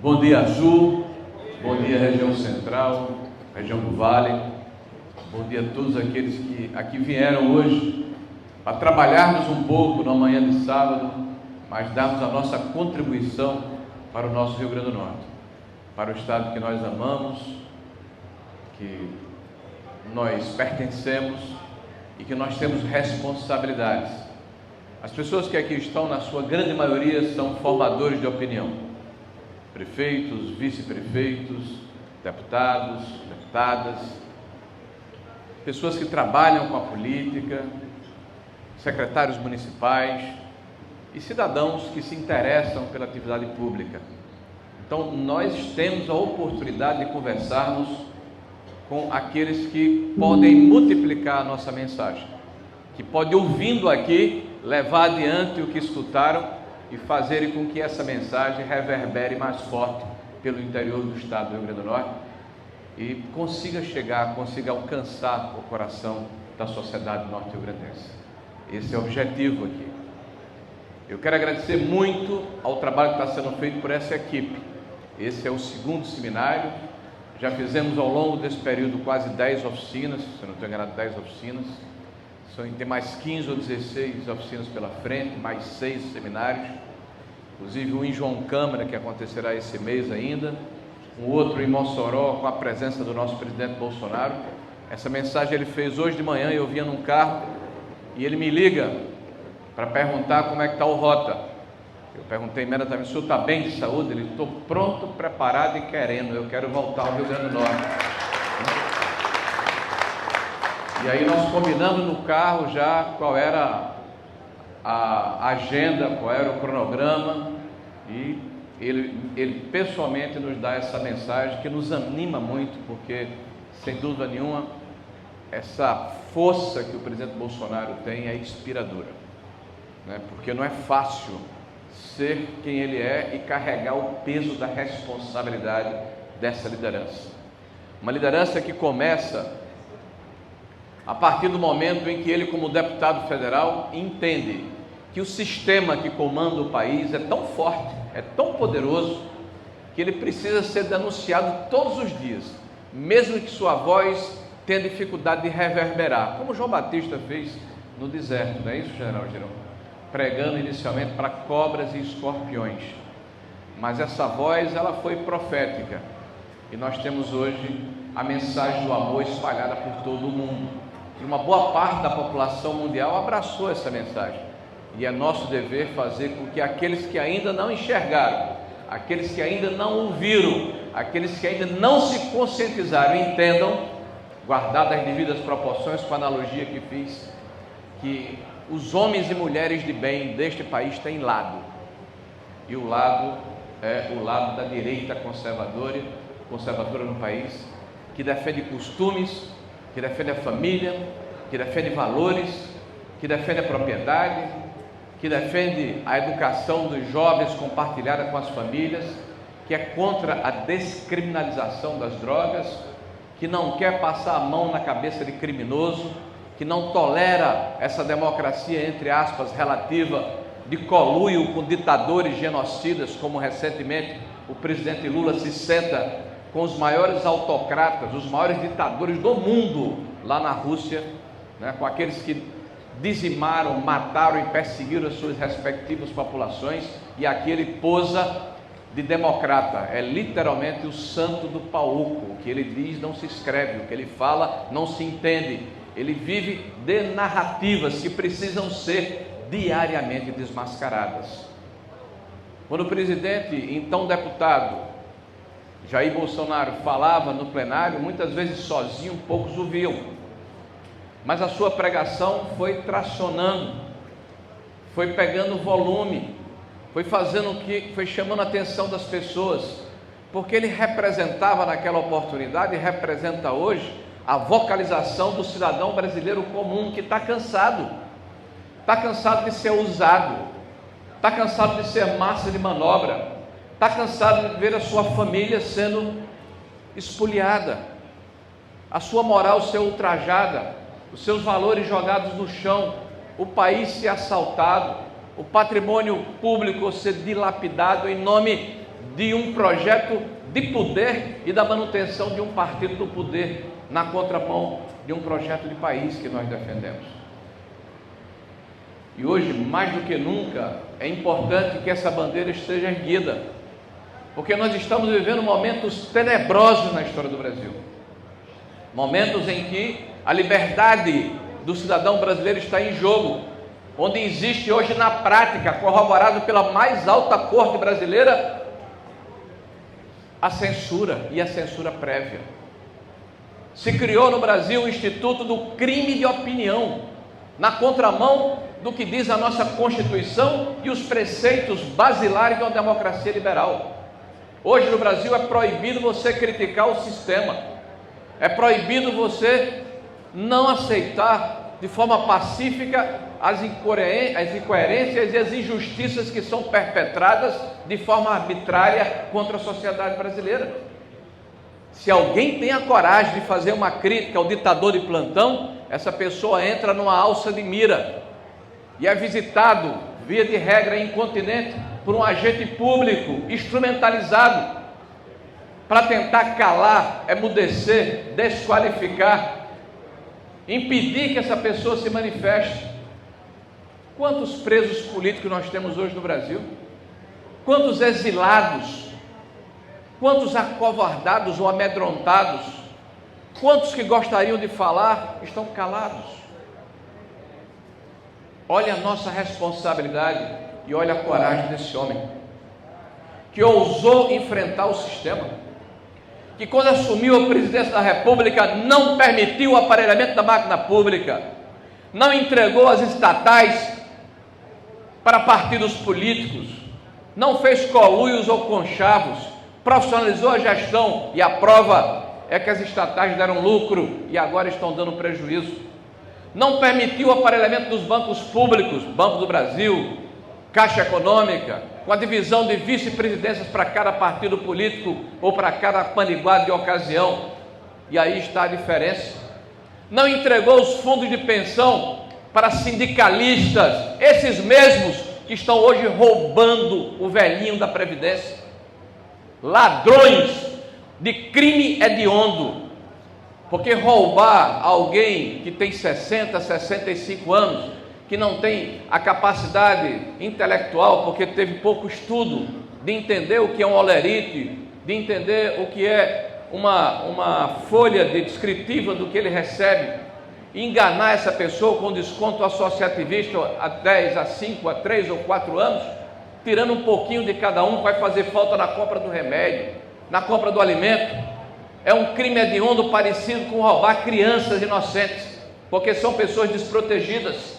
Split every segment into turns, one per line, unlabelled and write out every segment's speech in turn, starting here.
Bom dia, Sul. Bom dia, região central, região do Vale. Bom dia a todos aqueles que aqui vieram hoje para trabalharmos um pouco na manhã de sábado, mas darmos a nossa contribuição para o nosso Rio Grande do Norte, para o estado que nós amamos, que nós pertencemos e que nós temos responsabilidades. As pessoas que aqui estão, na sua grande maioria, são formadores de opinião. Prefeitos, vice-prefeitos, deputados, deputadas, pessoas que trabalham com a política, secretários municipais e cidadãos que se interessam pela atividade pública. Então, nós temos a oportunidade de conversarmos com aqueles que podem multiplicar a nossa mensagem, que podem, ouvindo aqui, levar adiante o que escutaram e fazerem com que essa mensagem reverbere mais forte pelo interior do estado do Rio Grande do Norte e consiga chegar, consiga alcançar o coração da sociedade norte-riograndense. Esse é o objetivo aqui. Eu quero agradecer muito ao trabalho que está sendo feito por essa equipe. Esse é o segundo seminário. Já fizemos ao longo desse período quase 10 oficinas, se eu não estou enganado, 10 oficinas. Tem mais 15 ou 16 oficinas pela frente, mais 6 seminários, inclusive um em João Câmara, que acontecerá esse mês ainda, um outro em Mossoró, com a presença do nosso presidente Bolsonaro. Essa mensagem ele fez hoje de manhã, eu vinha num carro, e ele me liga para perguntar como é que está o Rota. Eu perguntei imediatamente: o senhor está bem de saúde? Ele: estou pronto, preparado e querendo, eu quero voltar ao Rio Grande do Norte. E aí nós combinamos no carro já qual era a agenda, qual era o cronograma, e ele pessoalmente nos dá essa mensagem que nos anima muito, porque, sem dúvida nenhuma, essa força que o presidente Bolsonaro tem é inspiradora, né? Porque não é fácil ser quem ele é e carregar o peso da responsabilidade dessa liderança. Uma liderança que começa a partir do momento em que ele, como deputado federal, entende que o sistema que comanda o país é tão forte, é tão poderoso, que ele precisa ser denunciado todos os dias, mesmo que sua voz tenha dificuldade de reverberar, como João Batista fez no deserto, não é isso, General Girão? Pregando inicialmente para cobras e escorpiões. Mas essa voz, ela foi profética, e nós temos hoje a mensagem do amor espalhada por todo o mundo. E uma boa parte da população mundial abraçou essa mensagem, e é nosso dever fazer com que aqueles que ainda não enxergaram, aqueles que ainda não ouviram, aqueles que ainda não se conscientizaram, entendam, guardadas as devidas proporções, com a analogia que fiz, que os homens e mulheres de bem deste país têm lado, e o lado é o lado da direita conservadora no país, que defende costumes, que defende a família, que defende valores, que defende a propriedade, que defende a educação dos jovens compartilhada com as famílias, que é contra a descriminalização das drogas, que não quer passar a mão na cabeça de criminoso, que não tolera essa democracia, entre aspas, relativa, de conluio com ditadores genocidas, como recentemente o presidente Lula se senta com os maiores autocratas, os maiores ditadores do mundo, lá na Rússia, né, com aqueles que dizimaram, mataram e perseguiram as suas respectivas populações, e aqui ele posa de democrata, é literalmente o santo do pauco. O que ele diz não se escreve, o que ele fala não se entende, ele vive de narrativas que precisam ser diariamente desmascaradas. Quando o presidente, então deputado, Jair Bolsonaro falava no plenário, muitas vezes sozinho, poucos ouviam, mas a sua pregação foi tracionando, foi pegando volume, foi chamando a atenção das pessoas, porque ele representava naquela oportunidade e representa hoje a vocalização do cidadão brasileiro comum, que está cansado de ser usado, está cansado de ser massa de manobra, está cansado de ver a sua família sendo espoliada, a sua moral ser ultrajada, os seus valores jogados no chão, o país ser assaltado, o patrimônio público ser dilapidado em nome de um projeto de poder e da manutenção de um partido do poder na contramão de um projeto de país que nós defendemos. E hoje, mais do que nunca, é importante que essa bandeira esteja erguida, porque nós estamos vivendo momentos tenebrosos na história do Brasil, momentos em que a liberdade do cidadão brasileiro está em jogo, onde existe hoje na prática, corroborado pela mais alta corte brasileira, a censura e a censura prévia. Se criou no Brasil o Instituto do Crime de Opinião, na contramão do que diz a nossa Constituição e os preceitos basilares de uma democracia liberal. Hoje no Brasil é proibido você criticar o sistema, é proibido você não aceitar de forma pacífica as incoerências e as injustiças que são perpetradas de forma arbitrária contra a sociedade brasileira. Se alguém tem a coragem de fazer uma crítica ao ditador de plantão, essa pessoa entra numa alça de mira e é visitado, via de regra incontinente, por um agente público instrumentalizado para tentar calar, emudecer, desqualificar, impedir que essa pessoa se manifeste. Quantos presos políticos nós temos hoje no Brasil? Quantos exilados? Quantos acovardados ou amedrontados? Quantos que gostariam de falar estão calados? Olha a nossa responsabilidade e olha a coragem desse homem, que ousou enfrentar o sistema, que quando assumiu a presidência da República não permitiu o aparelhamento da máquina pública, não entregou as estatais para partidos políticos, não fez coluios ou conchavos, profissionalizou a gestão, e a prova é que as estatais deram lucro e agora estão dando prejuízo. Não permitiu o aparelhamento dos bancos públicos, Banco do Brasil, Caixa Econômica, com a divisão de vice-presidências para cada partido político ou para cada paniguado de ocasião, e aí está a diferença. Não entregou os fundos de pensão para sindicalistas, esses mesmos que estão hoje roubando o velhinho da Previdência, ladrões de crime hediondo, porque roubar alguém que tem 60, 65 anos, que não tem a capacidade intelectual, porque teve pouco estudo, de entender o que é um olerite, de entender o que é uma folha descritiva do que ele recebe, enganar essa pessoa com desconto associativista a 10, a 5, a 3 ou 4 anos, tirando um pouquinho de cada um, vai fazer falta na compra do remédio, na compra do alimento. É um crime hediondo parecido com roubar crianças inocentes, porque são pessoas desprotegidas,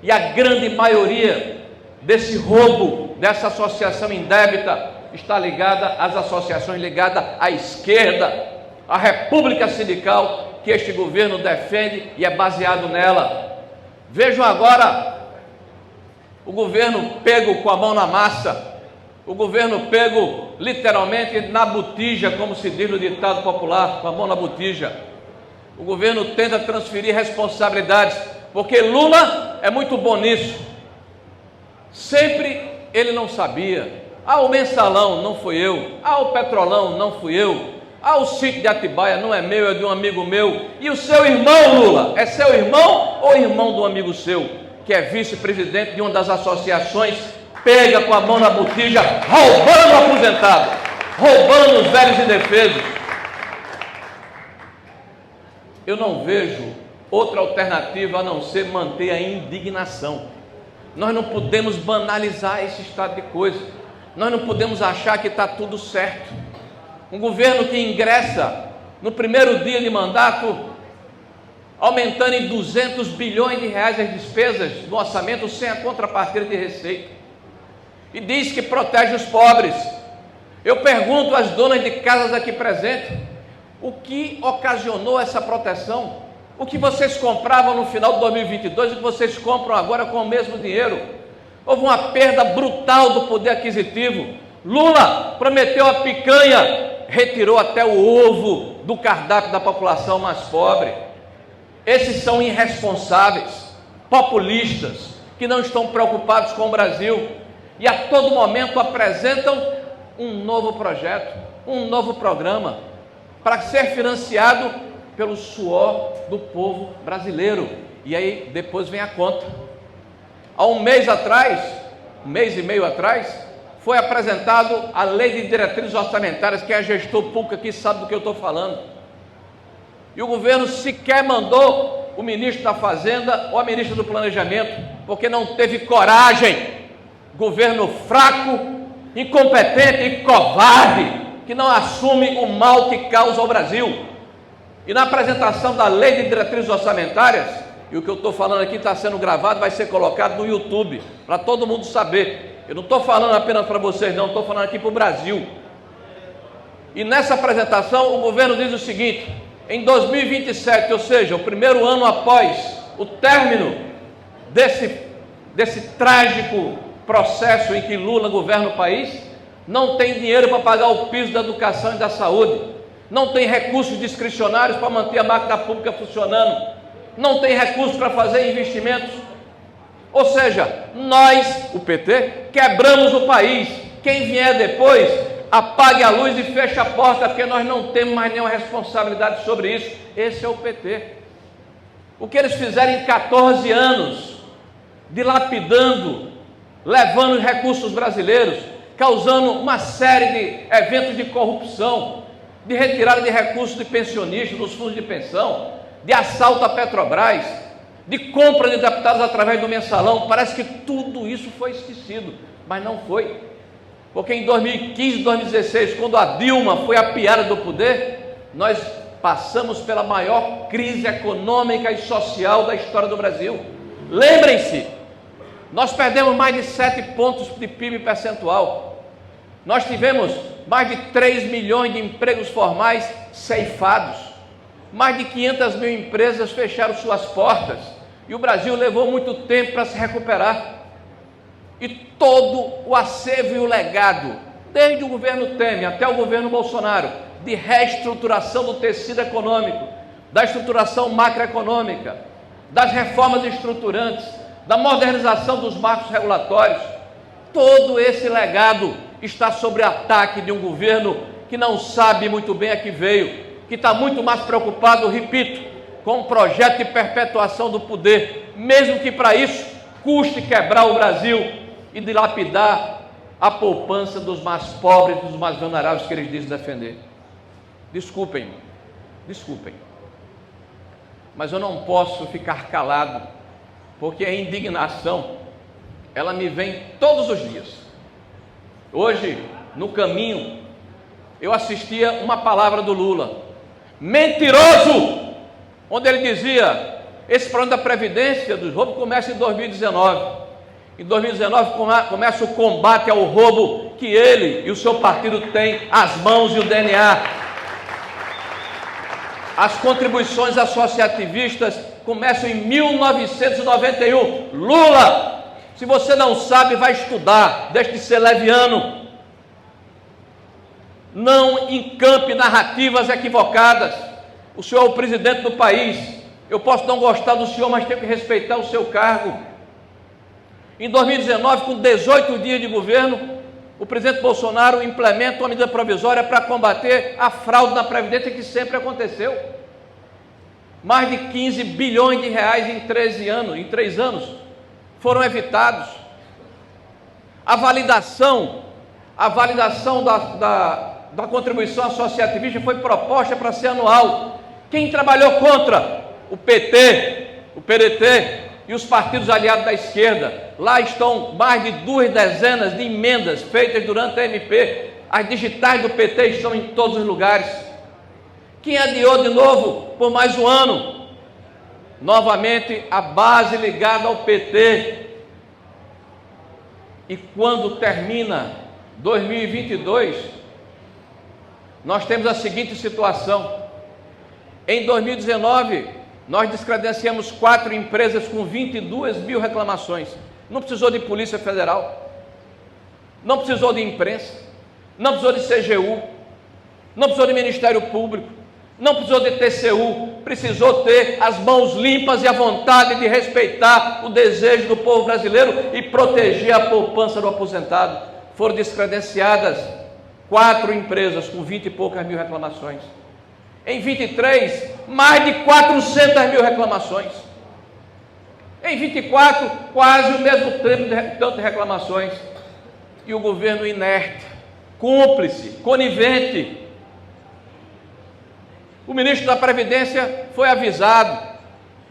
e a grande maioria desse roubo, dessa associação indébita, está ligada às associações ligadas à esquerda, à república sindical, que este governo defende e é baseado nela. Vejam agora o governo pego com a mão na massa, o governo pego literalmente na botija, como se diz no ditado popular, com a mão na botija. O governo tenta transferir responsabilidades, porque Lula é muito bom nisso. Sempre ele não sabia. O mensalão não fui eu, o petrolão não fui eu, o sítio de Atibaia não é meu, é de um amigo meu. E o seu irmão, Lula, é seu irmão ou irmão de um amigo seu, que é vice-presidente de uma das associações, pega com a mão na botija, roubando o aposentado, roubando os velhos indefesos? Eu não vejo outra alternativa a não ser manter a indignação. Nós não podemos banalizar esse estado de coisa. Nós não podemos achar que está tudo certo. Um governo que ingressa no primeiro dia de mandato, aumentando em 200 bilhões de reais as despesas no orçamento sem a contrapartida de receita, e diz que protege os pobres. Eu pergunto às donas de casas aqui presentes, o que ocasionou essa proteção? O que vocês compravam no final de 2022 e que vocês compram agora com o mesmo dinheiro? Houve uma perda brutal do poder aquisitivo. Lula prometeu a picanha, retirou até o ovo do cardápio da população mais pobre. Esses são irresponsáveis, populistas, que não estão preocupados com o Brasil e a todo momento apresentam um novo projeto, um novo programa, para ser financiado pelo suor do povo brasileiro. E aí depois vem a conta. Há um mês e meio atrás, foi apresentado a Lei de Diretrizes Orçamentárias. Quem é gestor público aqui sabe do que eu estou falando. E o governo sequer mandou o ministro da Fazenda ou a ministra do Planejamento, porque não teve coragem. Governo fraco, incompetente e covarde, que não assume o mal que causa ao Brasil. E na apresentação da Lei de Diretrizes Orçamentárias, e o que eu estou falando aqui está sendo gravado, vai ser colocado no YouTube, para todo mundo saber. Eu não estou falando apenas para vocês, não, estou falando aqui para o Brasil. E nessa apresentação, o governo diz o seguinte: em 2027, ou seja, o primeiro ano após o término desse trágico processo em que Lula governa o país, não tem dinheiro para pagar o piso da educação e da saúde, não tem recursos discricionários para manter a máquina pública funcionando, não tem recursos para fazer investimentos. Ou seja, nós, o PT, quebramos o país. Quem vier depois, apague a luz e feche a porta, porque nós não temos mais nenhuma responsabilidade sobre isso. Esse é o PT. O que eles fizeram em 14 anos, dilapidando, levando os recursos brasileiros, causando uma série de eventos de corrupção, de retirada de recursos de pensionistas, dos fundos de pensão, de assalto à Petrobras, de compra de deputados através do mensalão. Parece que tudo isso foi esquecido, mas não foi. Porque em 2015, 2016, quando a Dilma foi a piada do poder, nós passamos pela maior crise econômica e social da história do Brasil. Lembrem-se, nós perdemos mais de 7 pontos de PIB percentual. Nós tivemos mais de 3 milhões de empregos formais ceifados. Mais de 500 mil empresas fecharam suas portas. E o Brasil levou muito tempo para se recuperar. E todo o acervo e o legado, desde o governo Temer até o governo Bolsonaro, de reestruturação do tecido econômico, da estruturação macroeconômica, das reformas estruturantes, da modernização dos marcos regulatórios, todo esse legado está sob ataque de um governo que não sabe muito bem a que veio, que está muito mais preocupado, repito, com um projeto de perpetuação do poder, mesmo que para isso custe quebrar o Brasil e dilapidar a poupança dos mais pobres, dos mais vulneráveis que eles dizem defender. Desculpem, mas eu não posso ficar calado, porque a indignação, ela me vem todos os dias. Hoje, no caminho, eu assistia uma palavra do Lula: mentiroso! Onde ele dizia: esse problema da Previdência, dos roubos, começa em 2019. Em 2019 começa o combate ao roubo que ele e o seu partido têm as mãos e o DNA. As contribuições associativistas começam em 1991. Lula, se você não sabe, vai estudar, deixe de ser leviano. Não encampe narrativas equivocadas. O senhor é o presidente do país. Eu posso não gostar do senhor, mas tenho que respeitar o seu cargo. Em 2019, com 18 dias de governo, o presidente Bolsonaro implementa uma medida provisória para combater a fraude na Previdência, que sempre aconteceu. Mais de 15 bilhões de reais em 3 anos foram evitados. A validação da contribuição associativista foi proposta para ser anual. Quem trabalhou contra? O PT, o PDT e os partidos aliados da esquerda. Lá estão mais de 2 dezenas de emendas feitas durante a MP. As digitais do PT estão em todos os lugares. Quem adiou de novo por mais um ano? Novamente a base ligada ao PT. E quando termina 2022, nós temos a seguinte situação: em 2019, nós descredenciamos 4 empresas com 22 mil reclamações. Não precisou de Polícia Federal, não precisou de imprensa, não precisou de CGU, não precisou de Ministério Público, não precisou de TCU, precisou ter as mãos limpas e a vontade de respeitar o desejo do povo brasileiro e proteger a poupança do aposentado. Foram descredenciadas 4 empresas com 20 e poucas mil reclamações. Em 23, mais de 400 mil reclamações. Em 24, quase o mesmo tanto de reclamações. E o governo inerte, cúmplice, conivente. O ministro da Previdência foi avisado.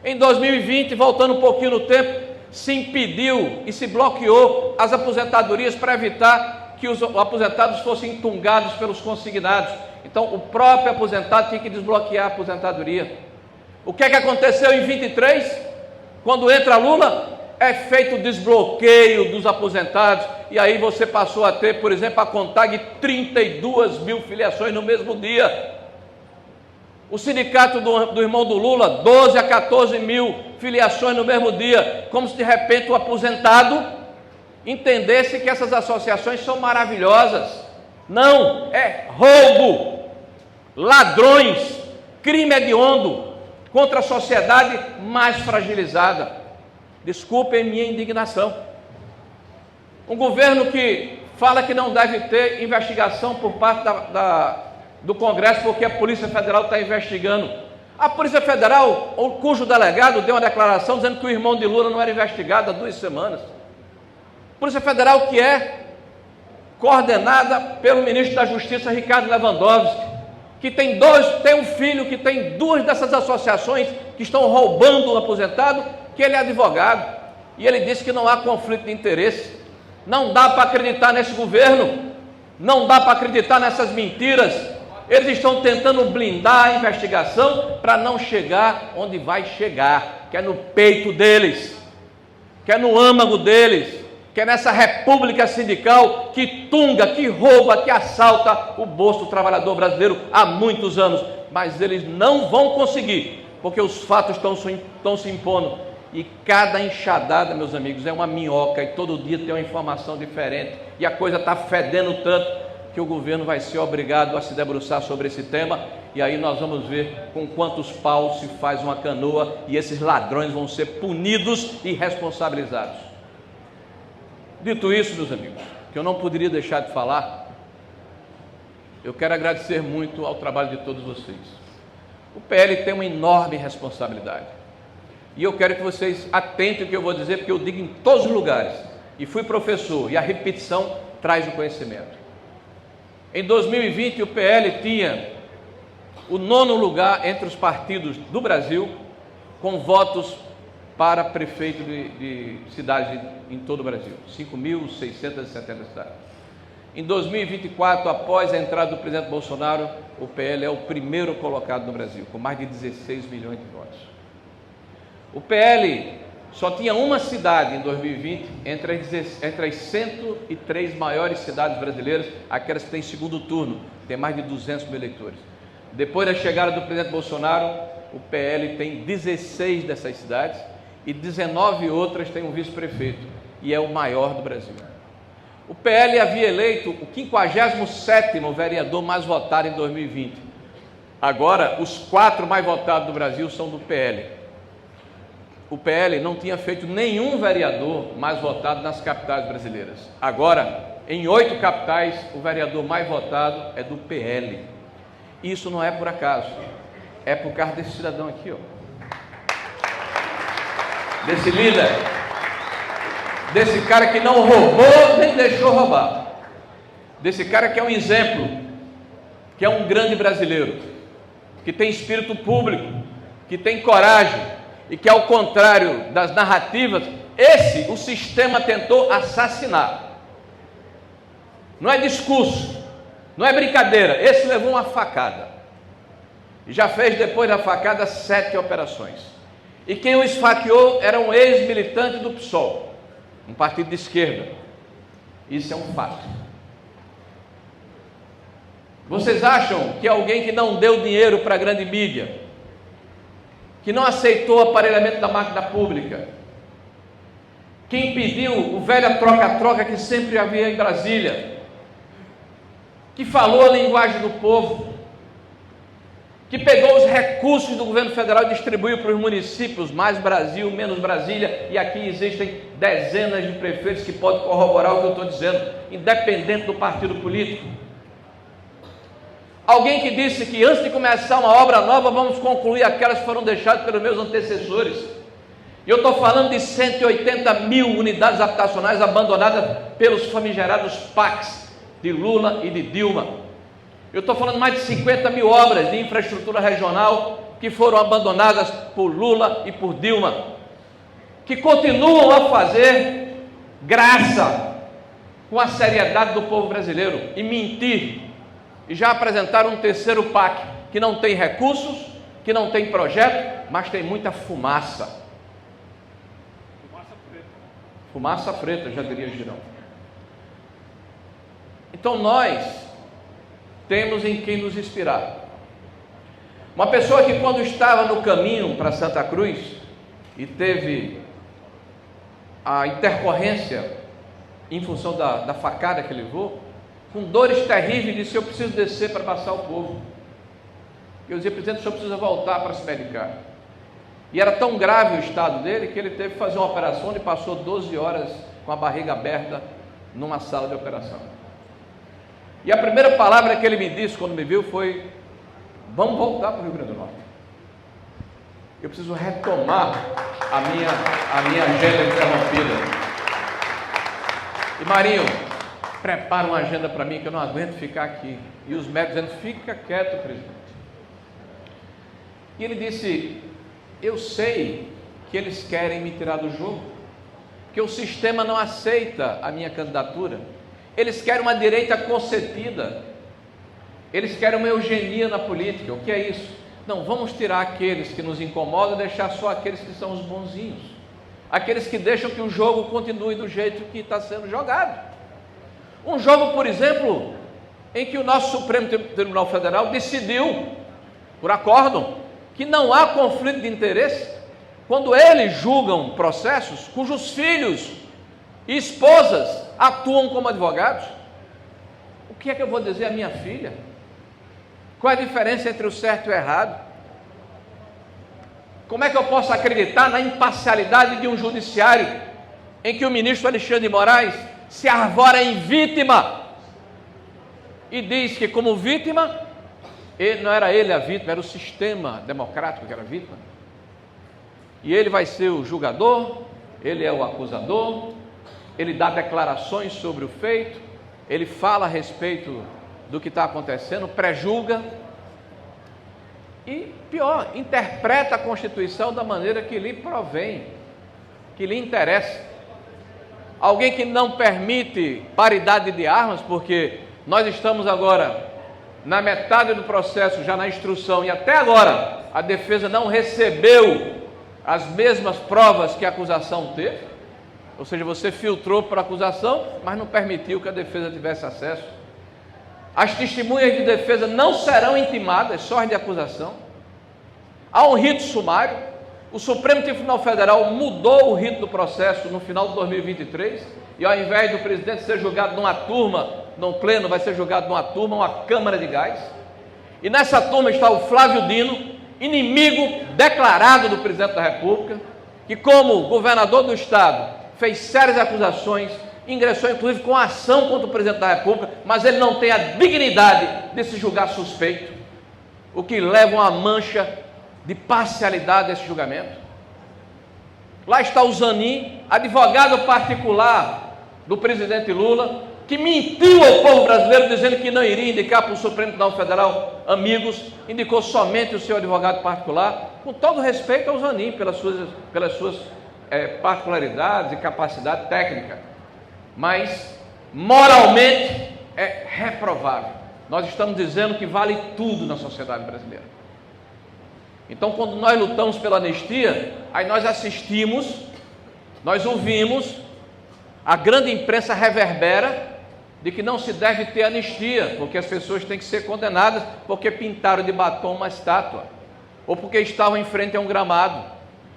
Em 2020, voltando um pouquinho no tempo, se impediu e se bloqueou as aposentadorias para evitar que os aposentados fossem entungados pelos consignados. Então, o próprio aposentado tinha que desbloquear a aposentadoria. O que é que aconteceu em 23? Quando entra Lula, é feito o desbloqueio dos aposentados, e aí você passou a ter, por exemplo, a contagem de 32 mil filiações no mesmo dia. O sindicato do irmão do Lula, 12 a 14 mil filiações no mesmo dia, como se de repente o aposentado entendesse que essas associações são maravilhosas. Não, é roubo, ladrões, crime hediondo contra a sociedade mais fragilizada. Desculpem minha indignação. Um governo que fala que não deve ter investigação por parte do Congresso porque a Polícia Federal está investigando. A Polícia Federal, cujo delegado deu uma declaração dizendo que o irmão de Lula não era investigado há 2 semanas. Polícia Federal que é coordenada pelo ministro da Justiça, Ricardo Lewandowski, que tem um filho que tem 2 dessas associações que estão roubando o aposentado, que ele é advogado, e ele disse que não há conflito de interesse. Não dá para acreditar nesse governo, não dá para acreditar nessas mentiras. Eles estão tentando blindar a investigação para não chegar onde vai chegar, que é no peito deles, que é no âmago deles, que é nessa república sindical que tunga, que rouba, que assalta o bolso do trabalhador brasileiro há muitos anos. Mas eles não vão conseguir, porque os fatos estão se impondo. E cada enxadada, meus amigos, é uma minhoca, e todo dia tem uma informação diferente, e a coisa está fedendo tanto que o governo vai ser obrigado a se debruçar sobre esse tema, e aí nós vamos ver com quantos paus se faz uma canoa, e esses ladrões vão ser punidos e responsabilizados. Dito isso, meus amigos, que eu não poderia deixar de falar, eu quero agradecer muito ao trabalho de todos vocês. O PL tem uma enorme responsabilidade, e eu quero que vocês atentem ao que eu vou dizer, porque eu digo em todos os lugares, e fui professor, e a repetição traz o conhecimento. Em 2020, o PL tinha o 9º lugar entre os partidos do Brasil, com votos para prefeito de cidades em todo o Brasil, 5.670 cidades. Em 2024, após a entrada do presidente Bolsonaro, o PL é o primeiro colocado no Brasil, com mais de 16 milhões de votos. O PL só tinha uma cidade em 2020, entre as 103 maiores cidades brasileiras, aquelas que têm segundo turno, tem mais de 200 mil eleitores. Depois da chegada do presidente Bolsonaro, o PL tem 16 dessas cidades, e 19 outras têm um vice-prefeito, e é o maior do Brasil. O PL havia eleito o 57º vereador mais votado em 2020. Agora, os 4 mais votados do Brasil são do PL. O PL não tinha feito nenhum vereador mais votado nas capitais brasileiras. Agora, em 8 capitais, o vereador mais votado é do PL. Isso não é por acaso, é por causa desse cidadão aqui, ó. Desse líder, desse cara que não roubou nem deixou roubar, desse cara que é um exemplo, que é um grande brasileiro, que tem espírito público, que tem coragem, e que, ao contrário das narrativas, o sistema tentou assassinar. Não é discurso, não é brincadeira, esse levou uma facada, e já fez depois da facada 7 operações. E quem o esfaqueou era um ex-militante do PSOL, um partido de esquerda. Isso é um fato. Vocês acham que alguém que não deu dinheiro para a grande mídia, que não aceitou o aparelhamento da máquina pública, que impediu o velho troca-troca que sempre havia em Brasília, que falou a linguagem do povo, que pegou os recursos do governo federal e distribuiu para os municípios, mais Brasil, menos Brasília, e aqui existem dezenas de prefeitos que podem corroborar o que eu estou dizendo, independente do partido político. Alguém que disse que antes de começar uma obra nova, vamos concluir aquelas que foram deixadas pelos meus antecessores. E eu estou falando de 180 mil unidades habitacionais abandonadas pelos famigerados PACs de Lula e de Dilma. Eu estou falando de mais de 50 mil obras de infraestrutura regional que foram abandonadas por Lula e por Dilma, que continuam a fazer graça com a seriedade do povo brasileiro e mentir. E já apresentaram um terceiro PAC que não tem recursos, que não tem projeto, mas tem muita fumaça. Fumaça preta, já diria Girão. Então nós temos em quem nos inspirar. Uma pessoa que, quando estava no caminho para Santa Cruz e teve a intercorrência em função da facada que levou, com dores terríveis, disse: eu preciso descer para passar o povo. Eu dizia: presidente, o senhor precisa voltar para se medicar. E era tão grave o estado dele que ele teve que fazer uma operação onde passou 12 horas com a barriga aberta numa sala de operação. E a primeira palavra que ele me disse quando me viu foi: vamos voltar para o Rio Grande do Norte. Eu preciso retomar a minha agenda interrompida. E Marinho, prepara uma agenda para mim que eu não aguento ficar aqui. E os médicos dizendo: fica quieto, presidente. E ele disse: eu sei que eles querem me tirar do jogo, que o sistema não aceita a minha candidatura. Eles querem uma direita concedida, eles querem uma eugenia na política. O que é isso? Não, vamos tirar aqueles que nos incomodam e deixar só aqueles que são os bonzinhos, aqueles que deixam que o jogo continue do jeito que está sendo jogado. Um jogo, por exemplo, em que o nosso Supremo Tribunal Federal decidiu, por acórdão, que não há conflito de interesse quando eles julgam processos cujos filhos e esposas atuam como advogados. O que é que eu vou dizer à minha filha? Qual é a diferença entre o certo e o errado? Como é que eu posso acreditar na imparcialidade de um judiciário em que o ministro Alexandre de Moraes se arvora em vítima e diz que, como vítima, não era ele a vítima, era o sistema democrático que era a vítima? E ele vai ser o julgador, ele é o acusador, ele dá declarações sobre o feito, ele fala a respeito do que está acontecendo, pré-julga e, pior, interpreta a Constituição da maneira que lhe provém, que lhe interessa. Alguém que não permite paridade de armas, porque nós estamos agora na metade do processo, já na instrução, e até agora a defesa não recebeu as mesmas provas que a acusação teve, ou seja, você filtrou para a acusação, mas não permitiu que a defesa tivesse acesso. As testemunhas de defesa não serão intimadas, só as de acusação. Há um rito sumário. O Supremo Tribunal Federal mudou o rito do processo no final de 2023, e ao invés do presidente ser julgado numa turma, no pleno, vai ser julgado numa turma, uma câmara de gás. E nessa turma está o Flávio Dino, inimigo declarado do presidente da República, que, como governador do estado, fez sérias acusações, ingressou inclusive com ação contra o presidente da República, mas ele não tem a dignidade de se julgar suspeito, o que leva uma mancha de parcialidade desse julgamento. Lá está o Zanin, advogado particular do presidente Lula, que mentiu ao povo brasileiro dizendo que não iria indicar para o Supremo Tribunal Federal amigos, indicou somente o seu advogado particular, com todo respeito ao Zanin pelas suas particularidades e capacidade técnica, mas moralmente é reprovável. Nós estamos dizendo que vale tudo na sociedade brasileira. Então, quando nós lutamos pela anistia, aí nós assistimos, nós ouvimos, a grande imprensa reverbera de que não se deve ter anistia, porque as pessoas têm que ser condenadas porque pintaram de batom uma estátua, ou porque estavam em frente a um gramado,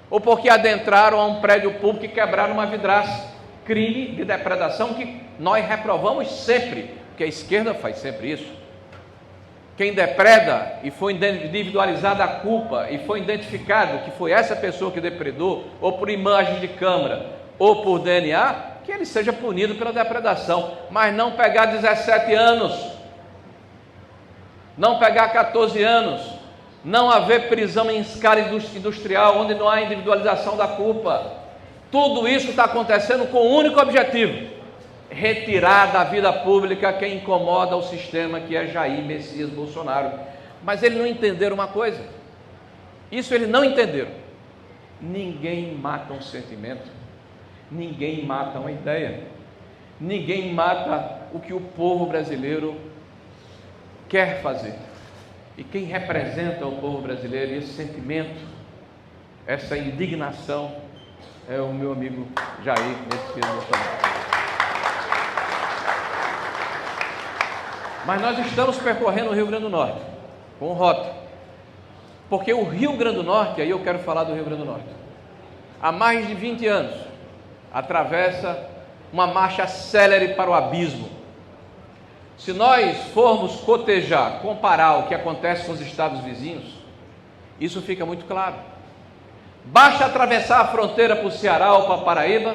ou porque adentraram a um prédio público e quebraram uma vidraça. Crime de depredação que nós reprovamos sempre, porque a esquerda faz sempre isso. Quem depreda e foi individualizada a culpa e foi identificado que foi essa pessoa que depredou, ou por imagem de câmera, ou por DNA, que ele seja punido pela depredação, mas não pegar 17 anos não pegar 14 anos, não haver prisão em escala industrial, onde não há individualização da culpa. Tudo isso está acontecendo com um único objetivo: retirar da vida pública quem incomoda o sistema, que é Jair Messias Bolsonaro. Mas eles não entenderam uma coisa, isso eles não entenderam: ninguém mata um sentimento, ninguém mata uma ideia, ninguém mata o que o povo brasileiro quer fazer. E quem representa o povo brasileiro, e esse sentimento, essa indignação, é o meu amigo Jair Messias Bolsonaro. Mas nós estamos percorrendo o Rio Grande do Norte com rota, porque o Rio Grande do Norte, aí eu quero falar do Rio Grande do Norte, há mais de 20 anos atravessa uma marcha célere para o abismo. Se nós formos cotejar, comparar o que acontece com os estados vizinhos, isso fica muito claro. Basta atravessar a fronteira para o Ceará ou para a Paraíba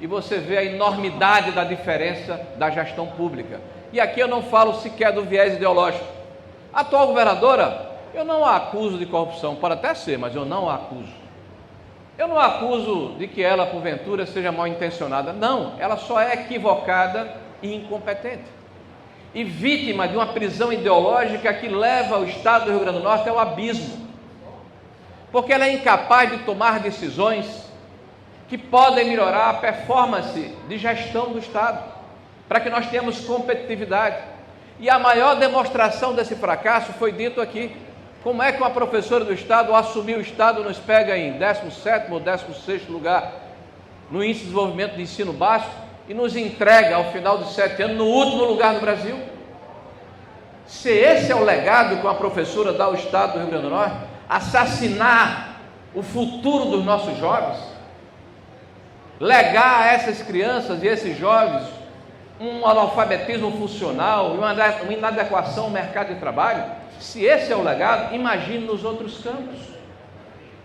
e você vê a enormidade da diferença da gestão pública. E aqui eu não falo sequer do viés ideológico. A atual governadora, eu não a acuso de corrupção, pode até ser, mas eu não a acuso. Eu não a acuso de que ela, porventura, seja mal intencionada. Não, ela só é equivocada e incompetente. E vítima de uma prisão ideológica que leva o estado do Rio Grande do Norte ao abismo. Porque ela é incapaz de tomar decisões que podem melhorar a performance de gestão do estado, para que nós tenhamos competitividade. E a maior demonstração desse fracasso foi dito aqui. Como é que uma professora do estado, ao assumir o estado, nos pega em 17º ou 16º lugar no índice de desenvolvimento de ensino básico e nos entrega, ao final de 7 anos, no último lugar do Brasil? Se esse é o legado que uma professora dá ao estado do Rio Grande do Norte, assassinar o futuro dos nossos jovens, legar a essas crianças e esses jovens um analfabetismo funcional e uma inadequação ao mercado de trabalho, se esse é o legado, imagine nos outros campos,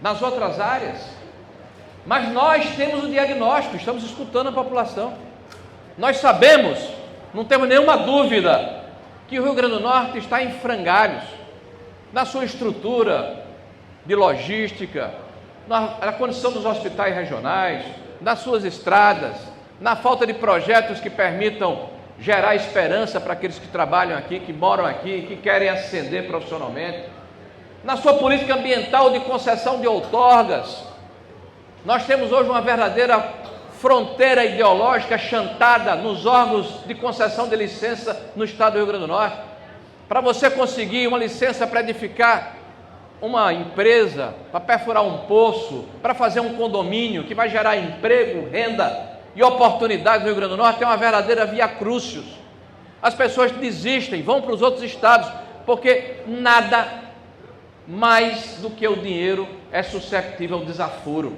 nas outras áreas. Mas nós temos o diagnóstico, estamos escutando a população, nós sabemos, não temos nenhuma dúvida, que o Rio Grande do Norte está em frangalhos, na sua estrutura de logística, na condição dos hospitais regionais, nas suas estradas, na falta de projetos que permitam gerar esperança para aqueles que trabalham aqui, que moram aqui, que querem ascender profissionalmente, na sua política ambiental de concessão de outorgas. Nós temos hoje uma verdadeira fronteira ideológica chantada nos órgãos de concessão de licença no estado do Rio Grande do Norte. Para você conseguir uma licença para edificar uma empresa, para perfurar um poço, para fazer um condomínio que vai gerar emprego, renda e oportunidades no Rio Grande do Norte, é uma verdadeira via crucius. As pessoas desistem, vão para os outros estados, porque nada mais do que o dinheiro é susceptível ao desaforo.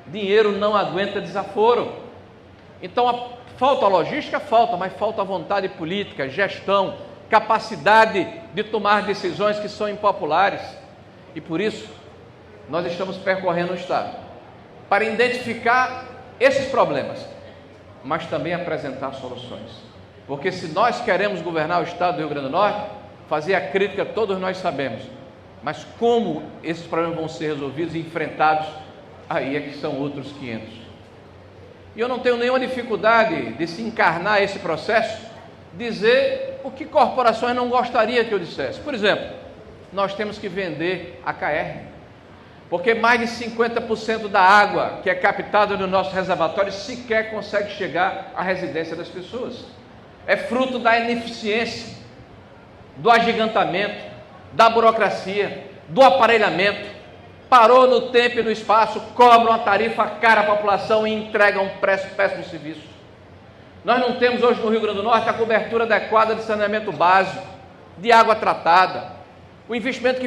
Dinheiro não aguenta desaforo. Então, falta a logística? Falta, mas falta a vontade política, gestão, capacidade de tomar decisões que são impopulares. E por isso, nós estamos percorrendo o estado para identificar esses problemas, mas também apresentar soluções. Porque se nós queremos governar o estado do Rio Grande do Norte, fazer a crítica todos nós sabemos, mas como esses problemas vão ser resolvidos e enfrentados, aí é que são outros 500. E eu não tenho nenhuma dificuldade de se encarnar esse processo, dizer o que corporações não gostariam que eu dissesse. Por exemplo, nós temos que vender a KR, porque mais de 50% da água que é captada no nosso reservatório sequer consegue chegar à residência das pessoas. É fruto da ineficiência, do agigantamento, da burocracia, do aparelhamento. Parou no tempo e no espaço, cobra uma tarifa cara à população e entrega um péssimo serviço. Nós não temos hoje no Rio Grande do Norte a cobertura adequada de saneamento básico, de água tratada. O investimento que